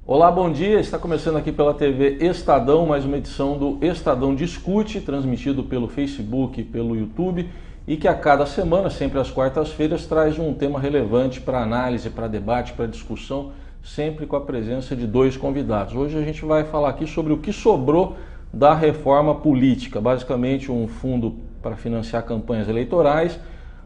Olá, bom dia. Está começando aqui pela TV Estadão, mais uma edição do Estadão Discute, transmitido pelo Facebook e pelo YouTube, e que a cada semana, sempre às quartas-feiras, traz um tema relevante para análise, para debate, para discussão, sempre com a presença de dois convidados. Hoje a gente vai falar aqui sobre o que sobrou da reforma política, basicamente um fundo para financiar campanhas eleitorais,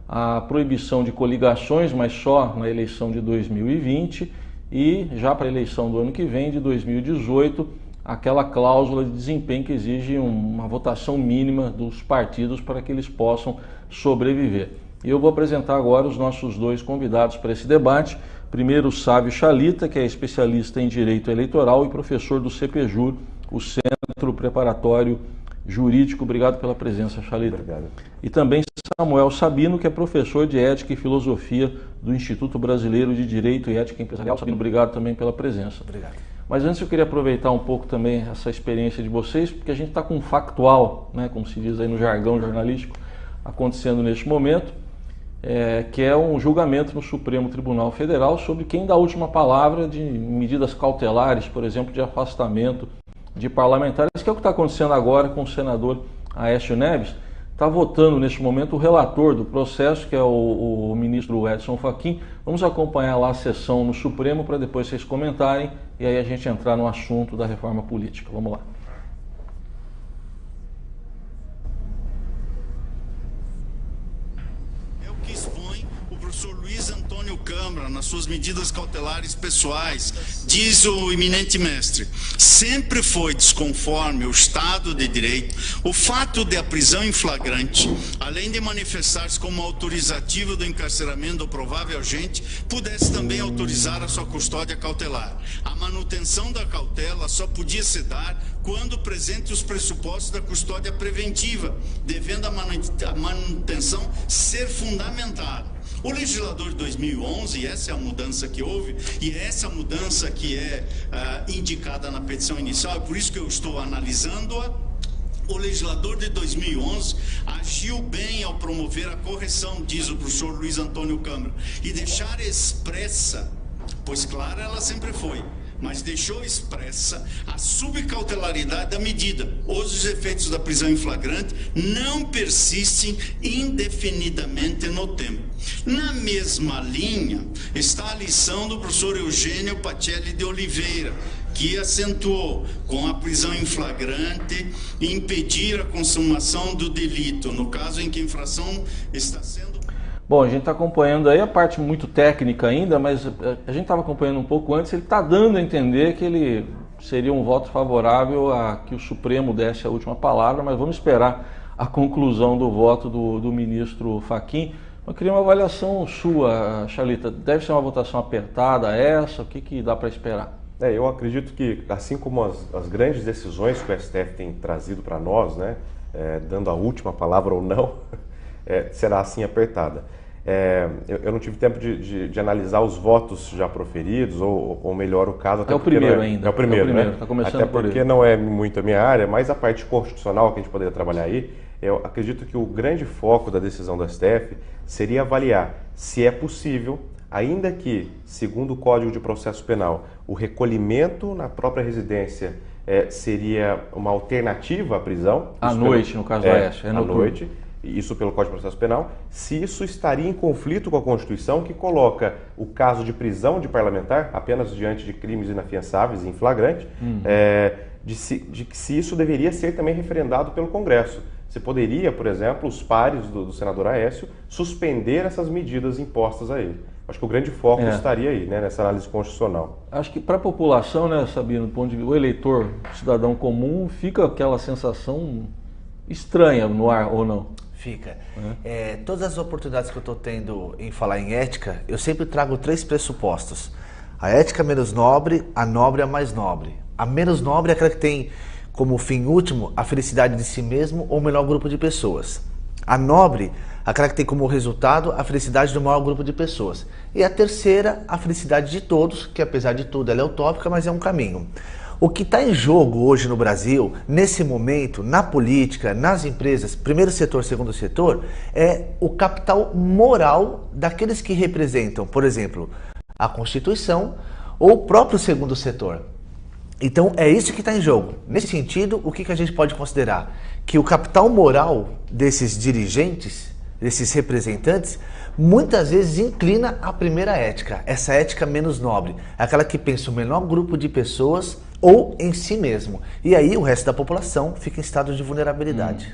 a proibição de coligações, mas só na eleição de 2020, e já para a eleição do ano que vem, de 2018, aquela cláusula de desempenho que exige uma votação mínima dos partidos para que eles possam sobreviver. E eu vou apresentar agora os nossos dois convidados para esse debate. Primeiro, o Sávio Chalita, que é especialista em Direito Eleitoral e professor do CPJur, o Centro Preparatório Jurídico. Obrigado pela presença, Chalita. Obrigado. E também Samuel Sabino, que é professor de Ética e Filosofia do Instituto Brasileiro de Direito e Ética Empresarial. Sabino, obrigado também pela presença. Obrigado. Mas antes eu queria aproveitar um pouco também essa experiência de vocês, porque a gente está com um factual, né, como se diz aí no jargão jornalístico, acontecendo neste momento, que é um julgamento no Supremo Tribunal Federal sobre quem dá a última palavra de medidas cautelares, por exemplo, de afastamento de parlamentares, que é o que está acontecendo agora com o senador Aécio Neves. Está votando neste momento o relator do processo, que é o ministro Edson Fachin. Vamos acompanhar lá a sessão no Supremo para depois vocês comentarem e aí a gente entrar no assunto da reforma política. Vamos lá. É o que expõe o professor Luiz Antônio Câmara nas suas medidas cautelares pessoais, diz o eminente mestre. Sempre foi desconforme o Estado de Direito o fato de a prisão em flagrante, além de manifestar-se como autorizativa do encarceramento do provável agente, pudesse também autorizar a sua custódia cautelar. A manutenção da cautela só podia se dar quando presente os pressupostos da custódia preventiva, devendo a manutenção ser fundamentada. O legislador de 2011, e essa é a mudança que houve, e é essa mudança que é indicada na petição inicial, é por isso que eu estou analisando-a. O legislador de 2011 agiu bem ao promover a correção, diz o professor Luiz Antônio Câmara, e deixar expressa, pois clara ela sempre foi, mas deixou expressa a subcautelaridade da medida. Hoje os efeitos da prisão em flagrante não persistem indefinidamente no tempo. Na mesma linha está a lição do professor Eugênio Pacelli de Oliveira, que acentuou com a prisão em flagrante impedir a consumação do delito, no caso em que a infração está sendo... Bom, a gente está acompanhando aí a parte muito técnica ainda, mas a gente estava acompanhando um pouco antes, ele está dando a entender que ele seria um voto favorável a que o Supremo desse a última palavra, mas vamos esperar a conclusão do voto do ministro Fachin. Eu queria uma avaliação sua, Chalita. Deve ser uma votação apertada essa? O que dá para esperar? Eu acredito que, assim como as grandes decisões que o STF tem trazido para nós, né, dando a última palavra ou não, será assim apertada. Eu não tive tempo de analisar os votos já proferidos, ou melhor, o caso... É o primeiro ainda. É o primeiro, né? Está começando até porque não é muito a minha área, mas a parte constitucional que a gente poderia trabalhar aí, eu acredito que o grande foco da decisão do STF seria avaliar se é possível, ainda que, segundo o Código de Processo Penal, o recolhimento na própria residência seria uma alternativa à prisão. À noite, no caso do Aécio. À noite. Isso pelo Código de Processo Penal, se isso estaria em conflito com a Constituição, que coloca o caso de prisão de parlamentar apenas diante de crimes inafiançáveis em flagrante, de que se isso deveria ser também referendado pelo Congresso. Você poderia, por exemplo, os pares do senador Aécio, suspender essas medidas impostas a ele. Acho que o grande foco estaria aí, né, nessa análise constitucional. Acho que para a população, né, Sabino, do ponto de vista, o eleitor, o cidadão comum, fica aquela sensação estranha no ar, ou não? Fica. Todas as oportunidades que eu estou tendo em falar em ética, eu sempre trago 3 pressupostos. A ética menos nobre, a nobre a mais nobre. A menos nobre é aquela que tem como fim último a felicidade de si mesmo ou o menor grupo de pessoas. A nobre, aquela que tem como resultado a felicidade do maior grupo de pessoas. E a terceira, a felicidade de todos, que apesar de tudo ela é utópica, mas é um caminho. O que está em jogo hoje no Brasil, nesse momento, na política, nas empresas, primeiro setor, segundo setor, é o capital moral daqueles que representam, por exemplo, a Constituição, ou o próprio segundo setor. Então é isso que está em jogo. Nesse sentido, o que a gente pode considerar? Que o capital moral desses dirigentes, desses representantes, muitas vezes inclina a primeira ética, essa ética menos nobre, aquela que pensa o menor grupo de pessoas ou em si mesmo. E aí o resto da população fica em estado de vulnerabilidade.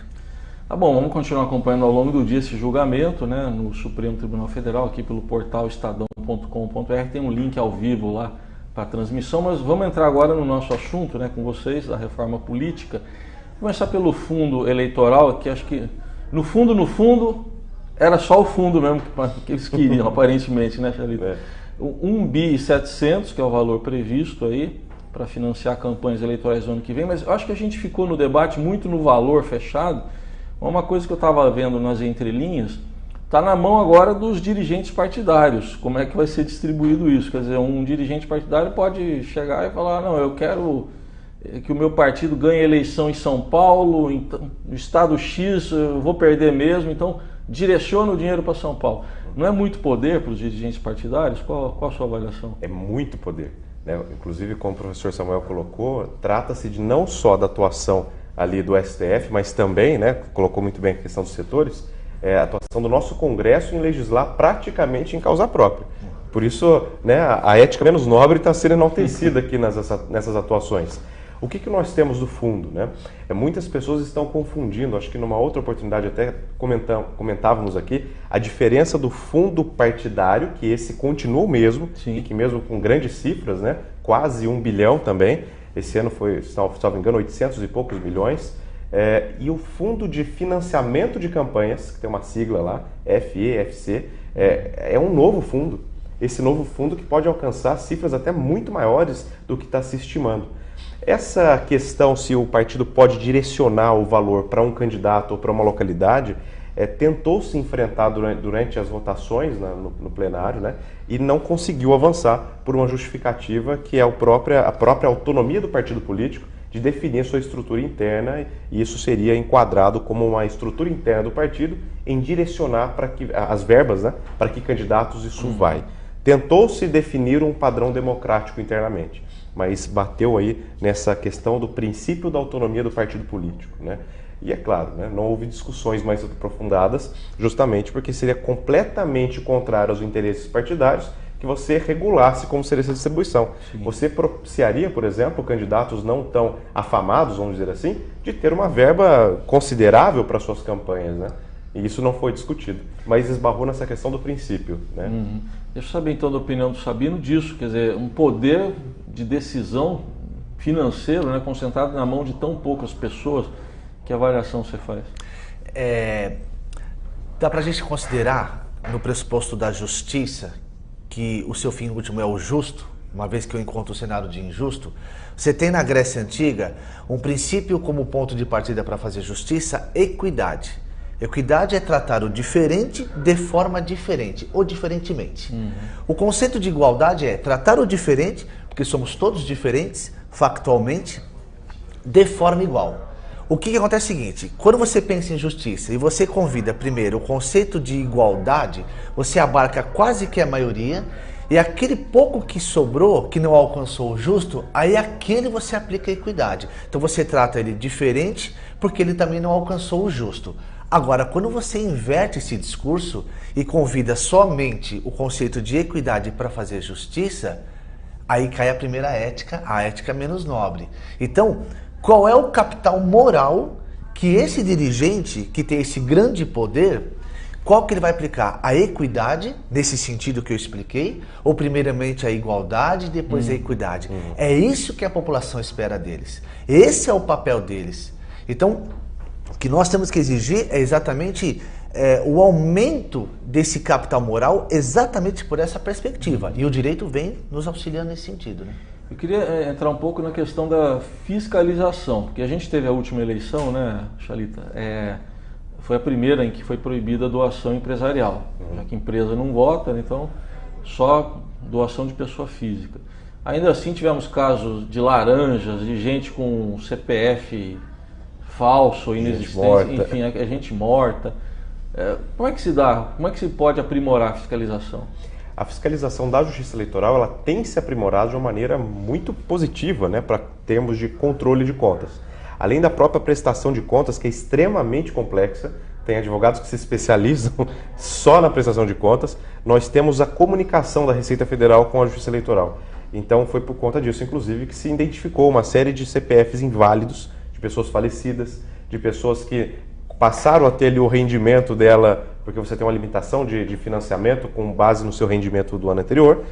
Tá bom, vamos continuar acompanhando ao longo do dia esse julgamento, né, no Supremo Tribunal Federal, aqui pelo portal estadão.com.br, tem um link ao vivo lá para a transmissão, mas vamos entrar agora no nosso assunto, né, com vocês, da reforma política. Vou começar pelo fundo eleitoral, que acho que, no fundo, era só o fundo mesmo que eles queriam, aparentemente, né, Chalita? 1,7 bi, que é o valor previsto aí, para financiar campanhas eleitorais do ano que vem, mas eu acho que a gente ficou no debate muito no valor fechado. Uma coisa que eu estava vendo nas entrelinhas, está na mão agora dos dirigentes partidários, como é que vai ser distribuído isso. Quer dizer, um dirigente partidário pode chegar e falar, não, eu quero que o meu partido ganhe eleição em São Paulo, no estado X, eu vou perder mesmo, então direciona o dinheiro para São Paulo. Não é muito poder para os dirigentes partidários? Qual a sua avaliação? É muito poder, né? Inclusive, como o professor Samuel colocou, trata-se de não só da atuação ali do STF, mas também, né, colocou muito bem a questão dos setores, a atuação do nosso Congresso em legislar praticamente em causa própria. Por isso, né, a ética menos nobre está sendo enaltecida aqui nessas atuações. O que nós temos do fundo, né? Muitas pessoas estão confundindo, acho que numa outra oportunidade até comentávamos aqui, a diferença do fundo partidário, que esse continua o mesmo, e que mesmo com grandes cifras, né, quase 1 bilhão também, esse ano foi, se não me engano, 800 e poucos milhões, e o fundo de financiamento de campanhas, que tem uma sigla lá, FEFC, é um novo fundo. Esse novo fundo que pode alcançar cifras até muito maiores do que está se estimando. Essa questão se o partido pode direcionar o valor para um candidato ou para uma localidade, tentou se enfrentar durante as votações no plenário, né, e não conseguiu avançar por uma justificativa que é a própria autonomia do partido político de definir sua estrutura interna, e isso seria enquadrado como uma estrutura interna do partido em direcionar para que as verbas, né, para que candidatos isso vai. Tentou-se definir um padrão democrático internamente, mas bateu aí nessa questão do princípio da autonomia do partido político, né? E é claro, né, não houve discussões mais aprofundadas, justamente porque seria completamente contrário aos interesses partidários que você regulasse como seria essa distribuição. Sim. Você propiciaria, por exemplo, candidatos não tão afamados, vamos dizer assim, de ter uma verba considerável para suas campanhas, né? E isso não foi discutido, mas esbarrou nessa questão do princípio, né? Deixa eu saber então da opinião do Sabino disso, quer dizer, um poder de decisão financeiro, né, concentrado na mão de tão poucas pessoas. Que avaliação você faz? Dá para a gente considerar, no pressuposto da justiça, que o seu fim último é o justo, uma vez que eu encontro o cenário de injusto. Você tem na Grécia Antiga um princípio como ponto de partida para fazer justiça, equidade. Equidade é tratar o diferente de forma diferente, ou diferentemente. O conceito de igualdade é tratar o diferente, porque somos todos diferentes, factualmente, de forma igual. O que acontece é o seguinte, quando você pensa em justiça e você convida primeiro o conceito de igualdade, você abarca quase que a maioria, e aquele pouco que sobrou, que não alcançou o justo, aí aquele você aplica a equidade. Então você trata ele diferente, porque ele também não alcançou o justo. Agora, quando você inverte esse discurso e convida somente o conceito de equidade para fazer justiça, aí cai a primeira ética, a ética menos nobre. Então, qual é o capital moral que esse dirigente, que tem esse grande poder, qual que ele vai aplicar? A equidade, nesse sentido que eu expliquei, ou primeiramente a igualdade, depois a equidade? É isso que a população espera deles. Esse é o papel deles. Então, o que nós temos que exigir é exatamente o aumento desse capital moral exatamente por essa perspectiva. E o direito vem nos auxiliando nesse sentido, né? Eu queria entrar um pouco na questão da fiscalização, porque a gente teve a última eleição, né, Chalita? Foi a primeira em que foi proibida a doação empresarial, já que a empresa não vota, então só doação de pessoa física. Ainda assim tivemos casos de laranjas, de gente com CPF falso, inexistente, enfim, a gente morta. Como é que se dá? Como é que se pode aprimorar a fiscalização? a fiscalização da Justiça Eleitoral ela tem se aprimorado de uma maneira muito positiva, né, para termos de controle de contas. Além da própria prestação de contas, que é extremamente complexa, tem advogados que se especializam só na prestação de contas, nós temos a comunicação da Receita Federal com a Justiça Eleitoral. Então foi por conta disso, inclusive, que se identificou uma série de CPFs inválidos, de pessoas falecidas, de pessoas que passaram a ter ali o rendimento dela, porque você tem uma limitação de financiamento com base no seu rendimento do ano anterior,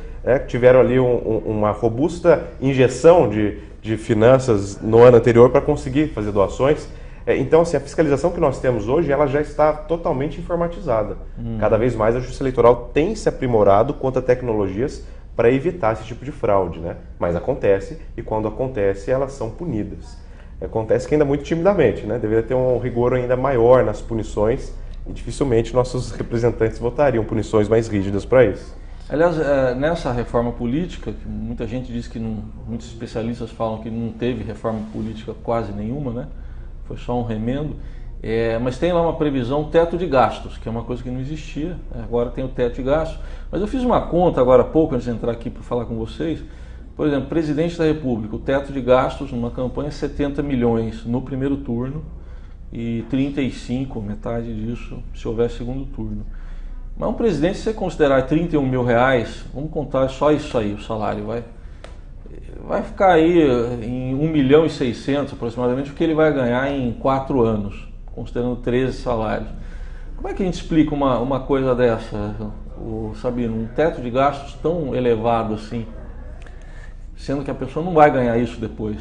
tiveram ali uma robusta injeção de finanças no ano anterior para conseguir fazer doações. Então, assim, a fiscalização que nós temos hoje, ela já está totalmente informatizada. Cada vez mais a Justiça Eleitoral tem se aprimorado quanto a tecnologias para evitar esse tipo de fraude, né? Mas acontece, e quando acontece, elas são punidas. Acontece que ainda muito timidamente, né? Deveria ter um rigor ainda maior nas punições e dificilmente nossos representantes votariam punições mais rígidas para isso. Aliás, nessa reforma política, que muita gente diz que não, muitos especialistas falam que não teve reforma política quase nenhuma, né? Foi só um remendo, mas tem lá uma previsão teto de gastos, que é uma coisa que não existia, agora tem o teto de gastos. Mas eu fiz uma conta agora há pouco, antes de entrar aqui para falar com vocês. Por exemplo, presidente da República, o teto de gastos numa campanha é 70 milhões no primeiro turno e 35, metade disso, se houver segundo turno. Mas um presidente, se você considerar 31 mil reais, vamos contar só isso aí, o salário, vai ficar aí em 1 milhão e 600 aproximadamente, o que ele vai ganhar em 4 anos, considerando 13 salários. Como é que a gente explica uma coisa dessa, Sabino, um teto de gastos tão elevado assim, sendo que a pessoa não vai ganhar isso depois?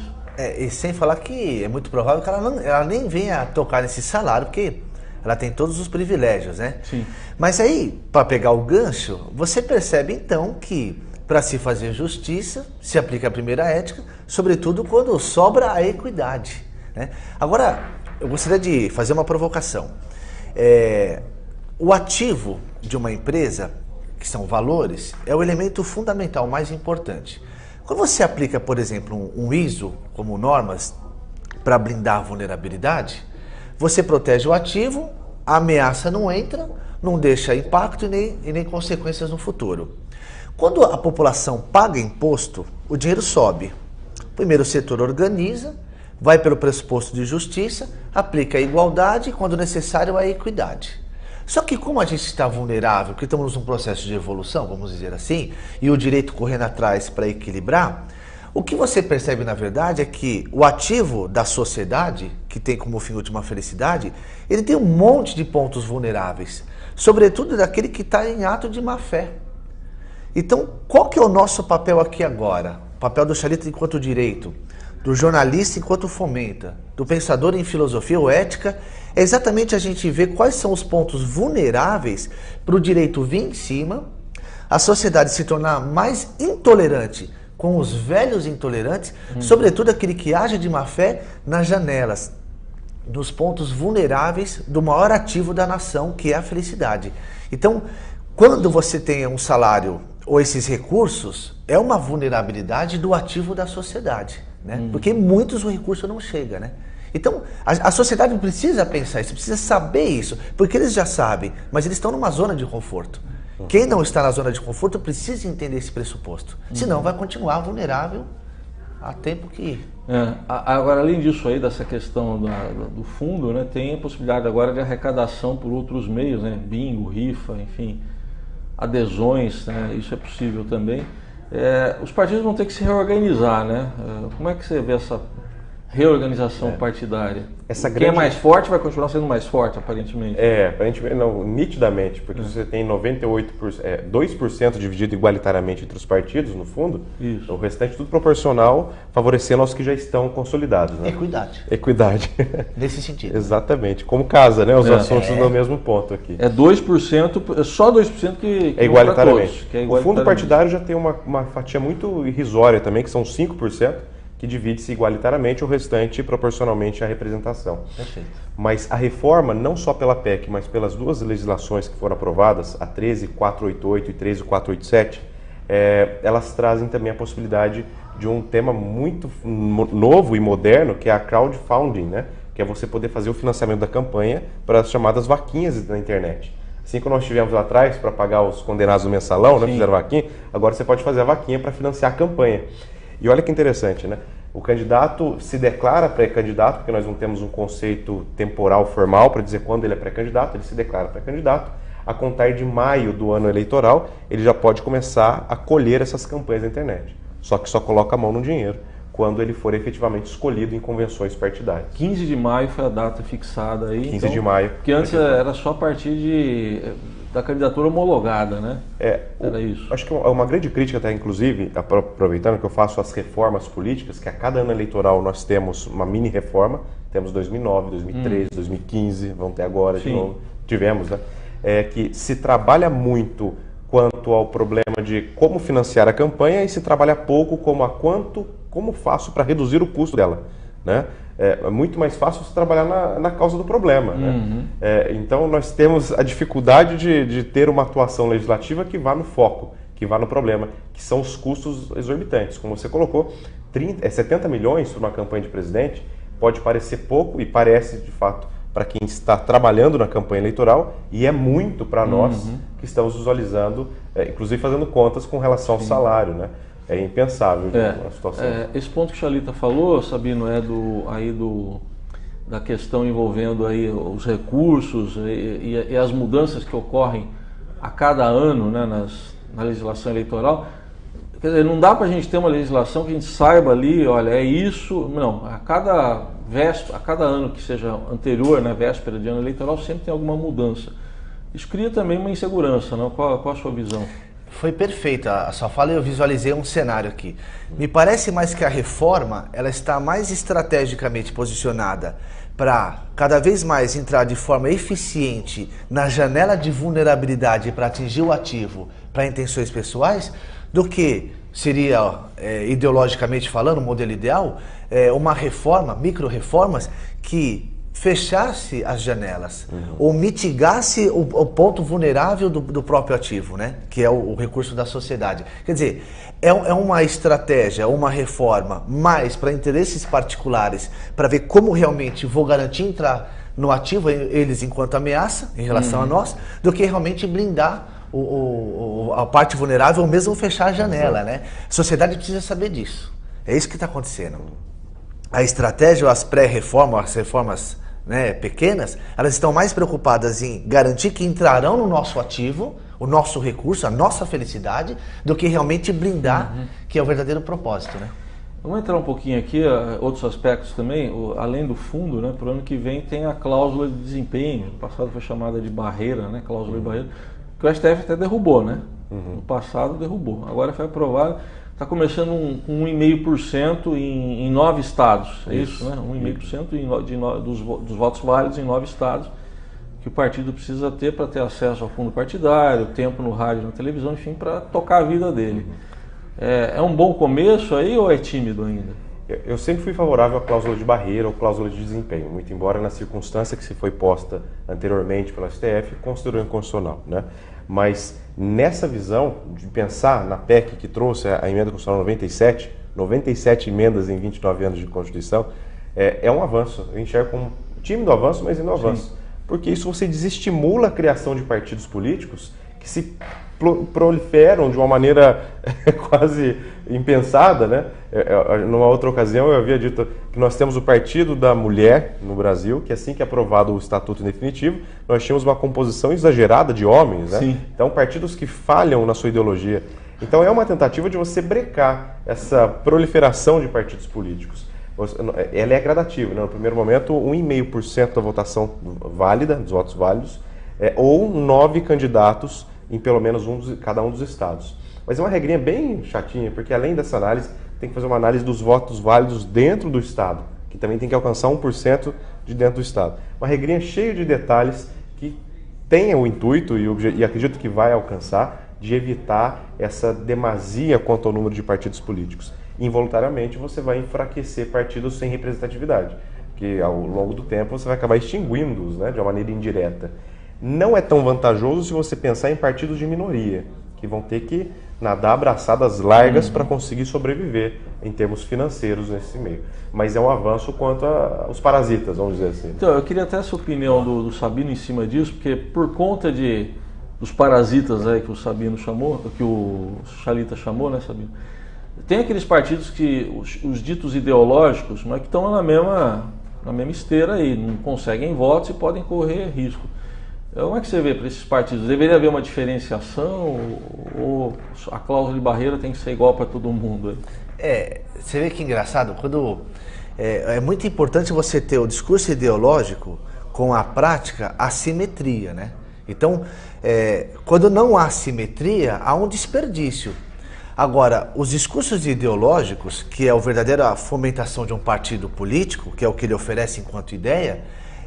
E sem falar que é muito provável que ela nem venha tocar nesse salário, porque ela tem todos os privilégios, né? Sim. Mas aí, para pegar o gancho, você percebe então que para se fazer justiça, se aplica a primeira ética, sobretudo quando sobra a equidade, né? Agora, eu gostaria de fazer uma provocação. O ativo de uma empresa, que são valores, é o elemento fundamental, mais importante. Quando você aplica, por exemplo, um ISO como normas para blindar a vulnerabilidade, você protege o ativo, a ameaça não entra, não deixa impacto e nem consequências no futuro. Quando a população paga imposto, o dinheiro sobe. Primeiro o setor organiza, vai pelo pressuposto de justiça, aplica a igualdade e, quando necessário, a equidade. Só que como a gente está vulnerável, que estamos num processo de evolução, vamos dizer assim, e o direito correndo atrás para equilibrar, o que você percebe na verdade é que o ativo da sociedade, que tem como fim última a felicidade, ele tem um monte de pontos vulneráveis, sobretudo daquele que está em ato de má fé. Então, qual que é o nosso papel aqui agora? O papel do charita enquanto direito, do jornalista enquanto fomenta, do pensador em filosofia ou ética, é exatamente a gente ver quais são os pontos vulneráveis para o direito vir em cima, a sociedade se tornar mais intolerante com os velhos intolerantes, sobretudo aquele que age de má fé nas janelas, nos pontos vulneráveis do maior ativo da nação, que é a felicidade. Então, quando você tem um salário ou esses recursos, é uma vulnerabilidade do ativo da sociedade, né? Porque muitos o recurso não chega, né? Então, a sociedade precisa pensar isso, precisa saber isso, porque eles já sabem, mas eles estão numa zona de conforto. Quem não está na zona de conforto precisa entender esse pressuposto, senão vai continuar vulnerável a tempo que... Agora, além disso aí, dessa questão do fundo, né, tem a possibilidade agora de arrecadação por outros meios, né, bingo, rifa, enfim, adesões, né, isso é possível também. Os partidos vão ter que se reorganizar, né? Como é que você vê essa reorganização partidária? Quem é mais forte vai continuar sendo mais forte, aparentemente. Aparentemente não, nitidamente, porque você tem 2% dividido igualitariamente entre os partidos, no fundo, o restante tudo proporcional, favorecendo aos que já estão consolidados, né? Equidade. Nesse sentido. Exatamente, como casa, né? Os assuntos no mesmo ponto aqui. 2%, só 2% que é igualitariamente. Todos, que é igualitariamente. O fundo partidário já tem uma fatia muito irrisória também, que são 5%, que divide-se igualitariamente, o restante proporcionalmente à representação. Perfeito. Mas a reforma, não só pela PEC, mas pelas duas legislações que foram aprovadas, a 13.488 e 13.487, elas trazem também a possibilidade de um tema muito novo e moderno, que é a crowdfunding, né? Que é você poder fazer o financiamento da campanha para as chamadas vaquinhas na internet. Assim como nós tivemos lá atrás para pagar os condenados do mensalão, né, Sim. fizeram vaquinha, agora você pode fazer a vaquinha para financiar a campanha. E olha que interessante, né? O candidato se declara pré-candidato, porque nós não temos um conceito temporal formal para dizer quando ele é pré-candidato, ele se declara pré-candidato. A contar de maio do ano eleitoral, ele já pode começar a colher essas campanhas na internet. Só que só coloca a mão no dinheiro quando ele for efetivamente escolhido em convenções partidárias. 15 de maio foi a data fixada aí. 15 de maio. Porque antes era só a partir da candidatura homologada, né? Era isso. Acho que é uma grande crítica até, inclusive, aproveitando que eu faço as reformas políticas, que a cada ano eleitoral nós temos uma mini-reforma. Temos 2009, 2013, 2015, vamos ter agora de novo. Tivemos, né? Que se trabalha muito quanto ao problema de como financiar a campanha e se trabalha pouco como faço para reduzir o custo dela, né? É muito mais fácil se trabalhar na causa do problema, né? Então nós temos a dificuldade de ter uma atuação legislativa que vá no foco, que vá no problema, que são os custos exorbitantes. Como você colocou, 70 milhões para uma campanha de presidente pode parecer pouco e parece de fato para quem está trabalhando na campanha eleitoral, e é muito para nós que estamos visualizando, inclusive fazendo contas com relação ao salário, né? É impensável a situação. Esse ponto que o Chalita falou, Sabino, da questão envolvendo aí os recursos e as mudanças que ocorrem a cada ano, né, na legislação eleitoral. Quer dizer, não dá para a gente ter uma legislação que a gente saiba ali, olha, é isso. Não, a cada ano que seja anterior, né, véspera de ano eleitoral, sempre tem alguma mudança. Isso cria também uma insegurança, né? Qual a sua visão? Foi perfeita a sua fala e eu visualizei um cenário aqui. Me parece mais que a reforma ela está mais estrategicamente posicionada para cada vez mais entrar de forma eficiente na janela de vulnerabilidade para atingir o ativo para intenções pessoais, do que seria, ideologicamente falando, o modelo ideal, uma reforma, micro-reformas que fechasse as janelas ou mitigasse o ponto vulnerável do próprio ativo, né? Que é o recurso da sociedade. Quer dizer, é uma estratégia, uma reforma mais para interesses particulares, para ver como realmente vou garantir entrar no ativo, eles enquanto ameaça em relação a nós, do que realmente blindar a parte vulnerável ou mesmo fechar a janela, né? A sociedade precisa saber disso. É isso que está acontecendo. A estratégia, as pré-reformas, as reformas, né, pequenas, elas estão mais preocupadas em garantir que entrarão no nosso ativo, o nosso recurso, a nossa felicidade, do que realmente blindar, que é o verdadeiro propósito, né? Vamos entrar um pouquinho aqui, outros aspectos também, além do fundo, né, para o ano que vem tem a cláusula de desempenho, no passado foi chamada de barreira, né, cláusula de barreira, que o STF até derrubou, né? No passado derrubou, agora foi aprovado. Está começando com 1,5% em 9 estados, é isso, né? 1,5% dos votos válidos em 9 estados, que o partido precisa ter para ter acesso ao fundo partidário, tempo no rádio e na televisão, enfim, para tocar a vida dele. É um bom começo aí ou é tímido ainda? Eu sempre fui favorável à cláusula de barreira ou cláusula de desempenho, muito embora na circunstância que se foi posta anteriormente pelo STF, considerou inconstitucional, né? Mas nessa visão de pensar na PEC que trouxe a emenda constitucional 97 emendas em 29 anos de Constituição, é um avanço. Eu enxergo como tímido avanço, mas ainda um avanço. Porque isso você desestimula a criação de partidos políticos que se proliferam de uma maneira quase impensada, né? Numa outra ocasião eu havia dito que nós temos o Partido da Mulher no Brasil, que assim que aprovado o Estatuto em definitivo, nós tínhamos uma composição exagerada de homens, né? Sim. Então partidos que falham na sua ideologia. Então é uma tentativa de você brecar essa proliferação de partidos políticos. Ela é gradativa, né? No primeiro momento 1,5% da votação válida, dos votos válidos, ou 9 candidatos em pelo menos cada um dos estados. Mas é uma regrinha bem chatinha, porque além dessa análise, tem que fazer uma análise dos votos válidos dentro do estado, que também tem que alcançar 1% de dentro do estado. Uma regrinha cheia de detalhes que tem o intuito, e acredito que vai alcançar, de evitar essa demasia quanto ao número de partidos políticos. Involuntariamente você vai enfraquecer partidos sem representatividade, que ao longo do tempo você vai acabar extinguindo-os, né, de uma maneira indireta. Não é tão vantajoso se você pensar em partidos de minoria, que vão ter que nadar abraçadas largas para conseguir sobreviver em termos financeiros nesse meio. Mas é um avanço quanto aos parasitas, vamos dizer assim. Então, eu queria até essa opinião do Sabino em cima disso, porque por conta dos parasitas aí que o Sabino chamou, que o Chalita chamou, né, Sabino? Tem aqueles partidos que, os ditos ideológicos, mas que estão na mesma esteira aí, não conseguem votos e podem correr risco. Como é que você vê para esses partidos? Deveria haver uma diferenciação ou a cláusula de barreira tem que ser igual para todo mundo? Você vê que engraçado, quando é muito importante você ter o discurso ideológico com a prática, a simetria, né? Então, quando não há simetria, há um desperdício. Agora, os discursos ideológicos, que é a verdadeira fomentação de um partido político, que é o que ele oferece enquanto ideia,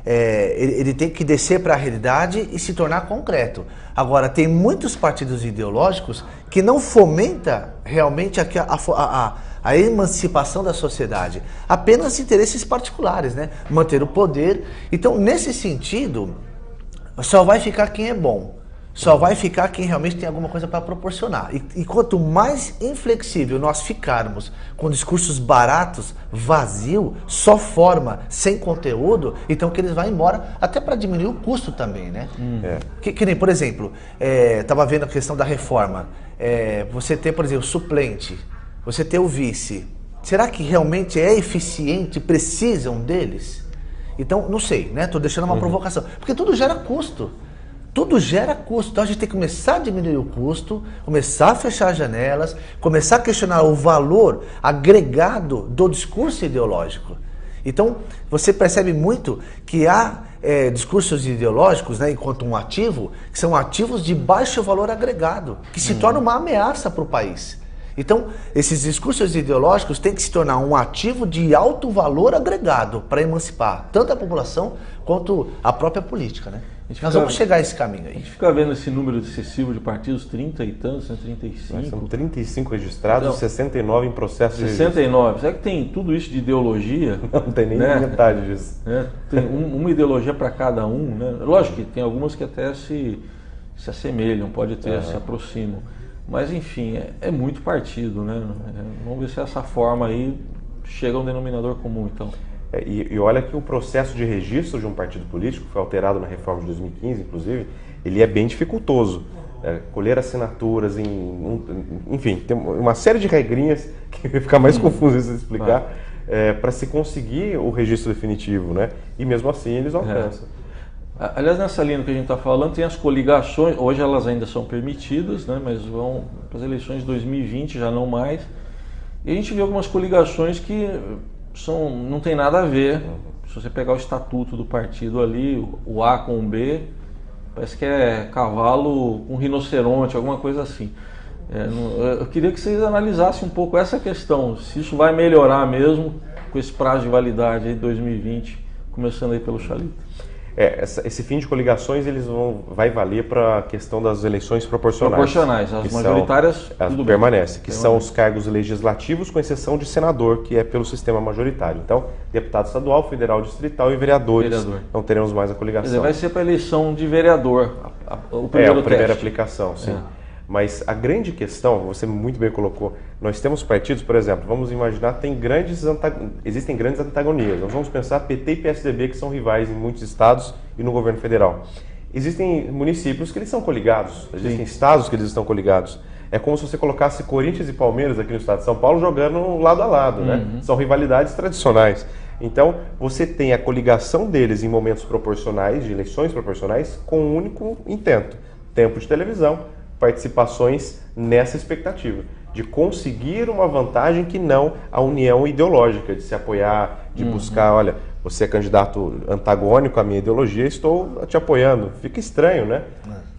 ele tem que descer para a realidade e se tornar concreto. Agora, tem muitos partidos ideológicos que não fomentam realmente a emancipação da sociedade, apenas interesses particulares, né? Manter o poder. Então, nesse sentido, só vai ficar quem é bom. Só vai ficar quem realmente tem alguma coisa para proporcionar. E quanto mais inflexível nós ficarmos com discursos baratos, vazio, só forma, sem conteúdo, então que eles vão embora, até para diminuir o custo também, né? Que nem, por exemplo, estava vendo a questão da reforma. Você ter, por exemplo, suplente, você ter o vice. Será que realmente é eficiente? Precisam deles? Então, não sei, né? Estou deixando uma provocação. Porque tudo gera custo. Tudo gera custo, então a gente tem que começar a diminuir o custo, começar a fechar as janelas, começar a questionar o valor agregado do discurso ideológico. Então, você percebe muito que há discursos ideológicos, né, enquanto um ativo, que são ativos de baixo valor agregado, que se tornam uma ameaça para o país. Então, esses discursos ideológicos têm que se tornar um ativo de alto valor agregado para emancipar tanto a população quanto a própria política, né? Nós vamos chegar a esse caminho aí. A gente fica vendo esse número excessivo de partidos, 30 e tantos, né? 35. São 35 registrados, então, 69 em processo de 69. Será que tem tudo isso de ideologia? Não tem nem metade disso. Tem uma ideologia para cada um, né? Lógico que tem algumas que até se assemelham, pode ter, se aproximam. Mas, enfim, é muito partido, né? Vamos ver se essa forma aí chega a um denominador comum, então. E olha que o processo de registro de um partido político, que foi alterado na reforma de 2015, inclusive, ele é bem dificultoso. Colher assinaturas, enfim, tem uma série de regrinhas que vai ficar mais confuso de explicar, para se conseguir o registro definitivo, né? E mesmo assim eles alcançam. Aliás, nessa linha que a gente está falando, tem as coligações, hoje elas ainda são permitidas, né? Mas vão para as eleições de 2020, já não mais. E a gente vê algumas coligações que não tem nada a ver. Se você pegar o estatuto do partido ali, o A com o B, parece que é cavalo com rinoceronte, alguma coisa assim. Eu queria que vocês analisassem um pouco essa questão, se isso vai melhorar mesmo com esse prazo de validade aí de 2020, começando aí pelo Chalita. Esse fim de coligações vai valer para a questão das eleições proporcionais. Proporcionais, as majoritárias permanecem, que são os cargos legislativos, com exceção de senador, que é pelo sistema majoritário. Então, deputado estadual, federal, distrital e vereadores. Não teremos mais a coligação. Quer dizer, vai ser para a eleição de vereador, a primeira aplicação, sim. Mas a grande questão, você muito bem colocou, nós temos partidos, por exemplo, vamos imaginar, existem grandes antagonias. Nós vamos pensar PT e PSDB, que são rivais em muitos estados e no governo federal. Existem municípios que eles são coligados, existem estados que eles estão coligados. É como se você colocasse Corinthians e Palmeiras aqui no estado de São Paulo jogando lado a lado, né? São rivalidades tradicionais. Então, você tem a coligação deles em momentos proporcionais, de eleições proporcionais, com um único intento: tempo de televisão, participações nessa expectativa de conseguir uma vantagem que não a união ideológica, de se apoiar, de buscar, olha, você é candidato antagônico à minha ideologia, estou te apoiando. Fica estranho, né?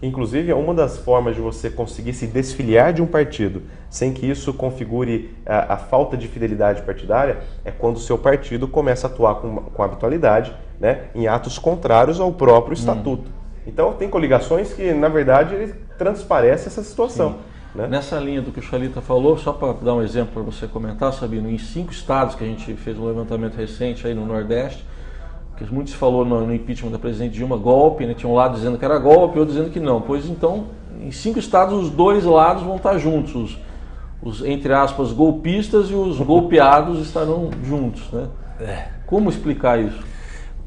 Inclusive, é uma das formas de você conseguir se desfiliar de um partido sem que isso configure a falta de fidelidade partidária, é quando o seu partido começa a atuar com habitualidade, né, em atos contrários ao próprio estatuto. Então, tem coligações que, na verdade, ele transparece essa situação. Né? Nessa linha do que o Chalita falou, só para dar um exemplo para você comentar, Sabino, em 5 estados que a gente fez um levantamento recente aí no Nordeste, que muitos falou no impeachment da presidente Dilma, golpe, né? Tinha um lado dizendo que era golpe, outro dizendo que não. Pois então, Em 5 estados, os dois lados vão estar juntos. Os entre aspas, golpistas e os golpeados estarão juntos, né? Como explicar isso?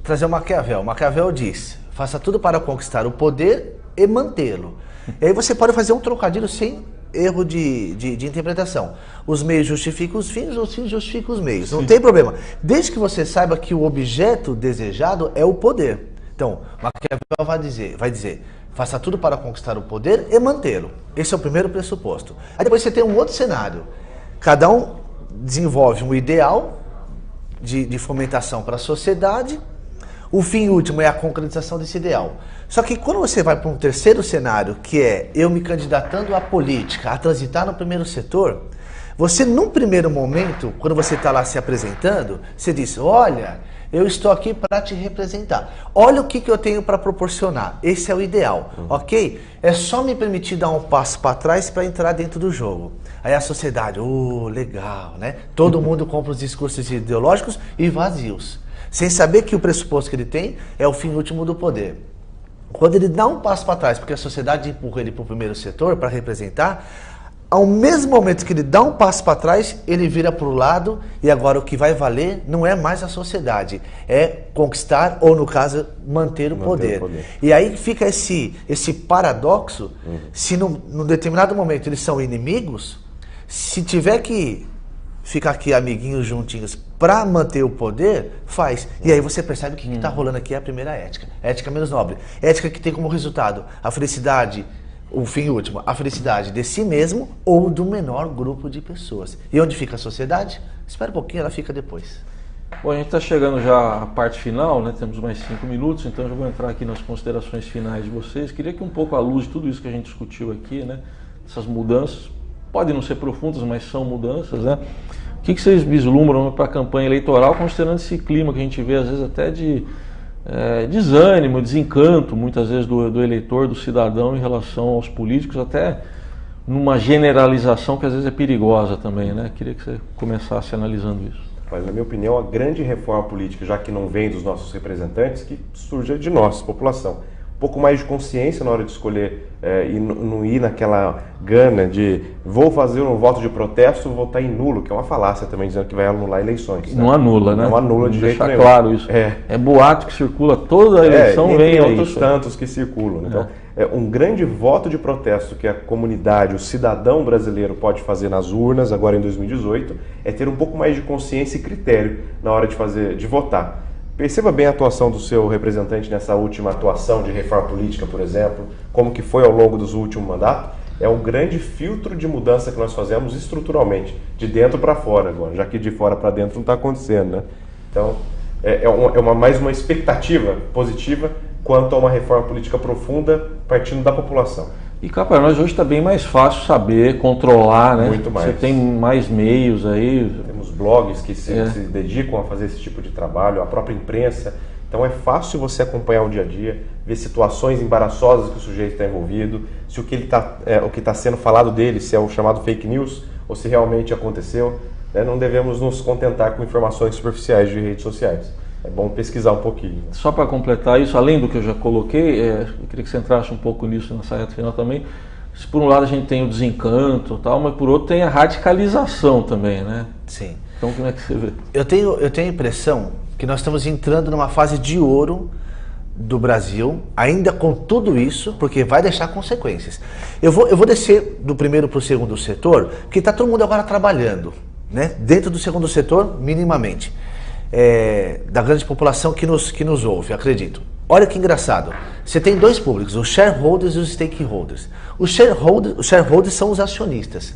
Trazer o Maquiavel. Maquiavel diz, faça tudo para conquistar o poder e mantê-lo. E aí você pode fazer um trocadilho sem erro de interpretação. Os meios justificam os fins justificam os meios. Não tem problema. Desde que você saiba que o objeto desejado é o poder. Então, Maquiavel vai dizer, faça tudo para conquistar o poder e mantê-lo. Esse é o primeiro pressuposto. Aí depois você tem um outro cenário. Cada um desenvolve um ideal de fomentação para a sociedade. O fim último é a concretização desse ideal. Só que quando você vai para um terceiro cenário, que é eu me candidatando à política, a transitar no primeiro setor, você num primeiro momento, quando você está lá se apresentando, você diz, olha, eu estou aqui para te representar. Olha o que eu tenho para proporcionar. Esse é o ideal, ok? É só me permitir dar um passo para trás para entrar dentro do jogo. Aí a sociedade, legal, né? Todo mundo compra os discursos ideológicos e vazios. Sem saber que o pressuposto que ele tem é o fim último do poder. Quando ele dá um passo para trás, porque a sociedade empurra ele para o primeiro setor para representar, ao mesmo momento que ele dá um passo para trás, ele vira para o lado e agora o que vai valer não é mais a sociedade, é conquistar ou, no caso, manter o poder. E aí fica esse paradoxo, se num determinado momento eles são inimigos, se tiver que ficar aqui amiguinhos juntinhos para manter o poder, faz. E aí você percebe que o que está rolando aqui é a primeira ética. Ética menos nobre. Ética que tem como resultado a felicidade, o fim último, a felicidade de si mesmo ou do menor grupo de pessoas. E onde fica a sociedade? Espera um pouquinho, ela fica depois. Bom, a gente está chegando já à parte final, né? Temos mais 5 minutos, então eu já vou entrar aqui nas considerações finais de vocês. Queria que um pouco à luz de tudo isso que a gente discutiu aqui, né? Essas mudanças, podem não ser profundas, mas são mudanças, né? O que vocês vislumbram para a campanha eleitoral, considerando esse clima que a gente vê, às vezes, até de desânimo, desencanto, muitas vezes, do eleitor, do cidadão em relação aos políticos, até numa generalização que às vezes é perigosa também, né? Queria que você começasse analisando isso. Mas, na minha opinião, a grande reforma política, já que não vem dos nossos representantes, que surge de nós, população. Um pouco mais de consciência na hora de escolher e não ir naquela gana de vou fazer um voto de protesto, votar em nulo, que é uma falácia também, dizendo que vai anular eleições. Né? Não anula, né? Não anula de jeito nenhum. Deixar claro isso. É boato que circula toda a eleição, vem aí. Outros tantos que circulam. Então, um grande voto de protesto que a comunidade, o cidadão brasileiro pode fazer nas urnas, agora em 2018, é ter um pouco mais de consciência e critério na hora de votar. Perceba bem a atuação do seu representante nessa última atuação de reforma política, por exemplo, como que foi ao longo dos últimos mandatos. É um grande filtro de mudança que nós fazemos estruturalmente, de dentro para fora agora, já que de fora para dentro não está acontecendo, né? Então, mais uma expectativa positiva quanto a uma reforma política profunda partindo da população. E cá para nós hoje está bem mais fácil saber, controlar, né? Muito mais. Você tem mais meios aí. Temos blogs que se dedicam a fazer esse tipo de trabalho, a própria imprensa. Então é fácil você acompanhar o dia a dia, ver situações embaraçosas que o sujeito está envolvido, se o que está sendo falado dele, se é o chamado fake news ou se realmente aconteceu. Né? Não devemos nos contentar com informações superficiais de redes sociais. É bom pesquisar um pouquinho. Só para completar isso, além do que eu já coloquei, eu queria que você entrasse um pouco nisso nessa reta final também. Se por um lado a gente tem o desencanto e tal, mas por outro tem a radicalização também, né? Sim. Então como é que você vê? Eu tenho a impressão que nós estamos entrando numa fase de ouro do Brasil, ainda com tudo isso, porque vai deixar consequências. Eu vou descer do primeiro para o segundo setor, porque está todo mundo agora trabalhando, né? Dentro do segundo setor, minimamente. Da grande população que nos ouve, acredito. Olha que engraçado, você tem dois públicos, os shareholders e os stakeholders. Os shareholders são os acionistas.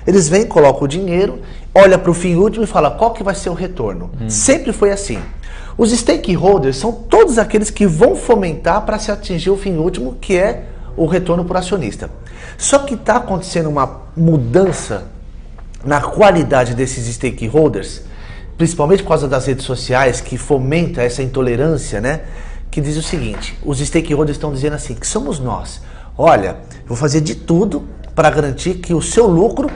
Eles vêm, colocam o dinheiro, olham para o fim último e falam qual que vai ser o retorno. Sempre foi assim. Os stakeholders são todos aqueles que vão fomentar para se atingir o fim último, que é o retorno para o acionista. Só que está acontecendo uma mudança na qualidade desses stakeholders, principalmente por causa das redes sociais, que fomenta essa intolerância, né? Que diz o seguinte, os stakeholders estão dizendo assim, que somos nós. Olha, eu vou fazer de tudo para garantir que o seu lucro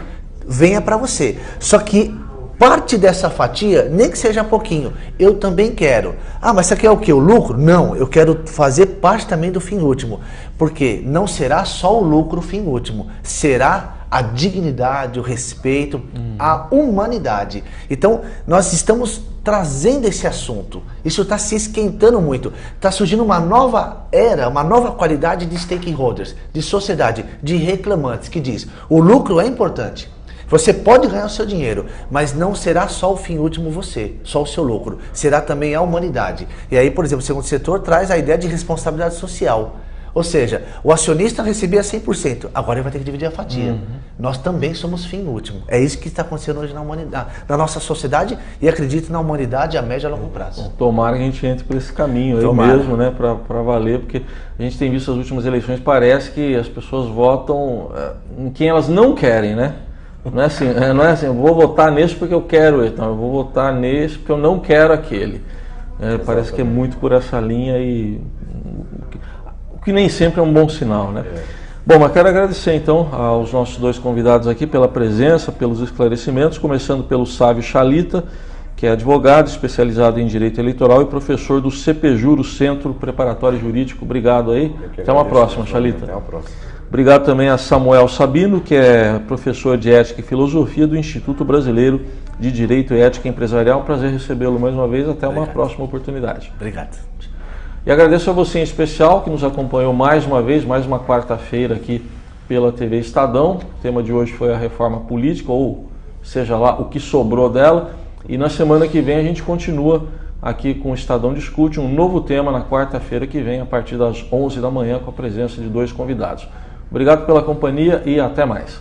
venha para você. Só que parte dessa fatia, nem que seja pouquinho, eu também quero. Ah, mas você quer o quê? O lucro? Não, eu quero fazer parte também do fim último. Porque não será só o lucro o fim último, será a dignidade, o respeito, a humanidade. Então, nós estamos trazendo esse assunto. Isso está se esquentando muito. Está surgindo uma nova era, uma nova qualidade de stakeholders, de sociedade, de reclamantes, que diz, o lucro é importante. Você pode ganhar o seu dinheiro, mas não será só o fim último você, só o seu lucro. Será também a humanidade. E aí, por exemplo, o segundo setor traz a ideia de responsabilidade social. Ou seja, o acionista recebia 100%, agora ele vai ter que dividir a fatia. Nós também somos fim último. É isso que está acontecendo hoje na humanidade, na nossa sociedade, e acredito na humanidade a médio e a longo prazo. Tomara que a gente entre por esse caminho aí Tomara. mesmo, né, para valer, porque a gente tem visto as últimas eleições, parece que as pessoas votam em quem elas não querem, né? Não é assim, eu vou votar nesse porque eu quero ele, não, eu vou votar nesse porque eu não quero aquele. Parece que é muito por essa linha e o que nem sempre é um bom sinal, né? Bom, mas quero agradecer então aos nossos dois convidados aqui pela presença, pelos esclarecimentos, começando pelo Sávio Chalita, que é advogado especializado em direito eleitoral e professor do CPJUR, o Centro Preparatório Jurídico. Obrigado aí. Até uma próxima, Chalita. Até uma próxima. Obrigado também a Samuel Sabino, que é professor de Ética e Filosofia do Instituto Brasileiro de Direito e Ética Empresarial. Um prazer recebê-lo mais uma vez. Até uma próxima oportunidade. Obrigado. E agradeço a você em especial que nos acompanhou mais uma vez, mais uma quarta-feira aqui pela TV Estadão. O tema de hoje foi a reforma política, ou seja lá o que sobrou dela. E na semana que vem a gente continua aqui com o Estadão Discute, um novo tema na quarta-feira que vem, a partir das 11 da manhã, com a presença de dois convidados. Obrigado pela companhia e até mais.